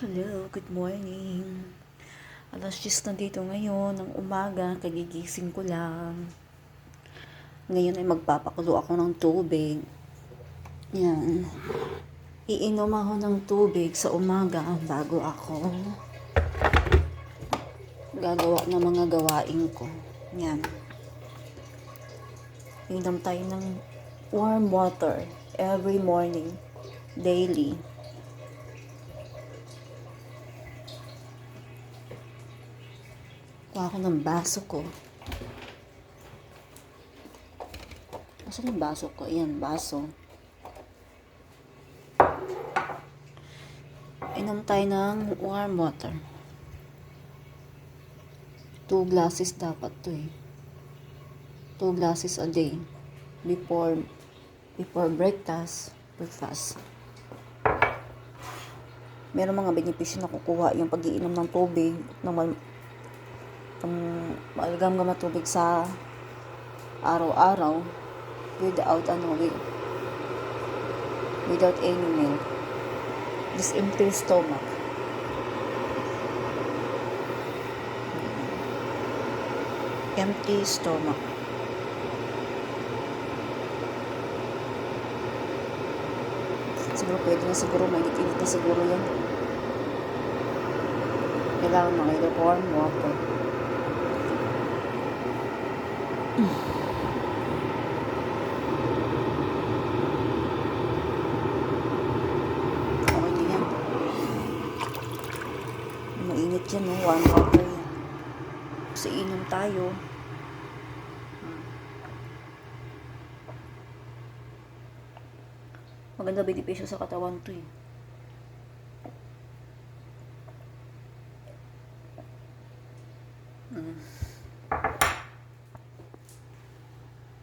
Hello, good morning. Alas 10 na dito ngayon, ng umaga, kagigising ko lang. Ngayon ay magpapakulo ako ng tubig. Yan. Iinom ako ng tubig sa umaga bago ako gagawa ng mga gawain ko. Yan. Inom tayo ng warm water every morning, daily. Kuha ako ng baso ko. Asan yung baso ko? Ayan, baso. Inom tayo ng warm water. 2 glasses dapat to eh. 2 glasses a day. Before breakfast. Meron mga benepisyo na kukuha yung pag-iinom ng tubig, ng malgamgam na tubig sa araw-araw without without any milk. Just empty stomach. Empty stomach. Siguro pwede na siguro, mainit-init na siguro yan. Kailangan mga warm water. Okay na yan. Mainit yan, no? Warm water yan. Kasi inom tayo. Maganda benepisyo sa katawan to eh.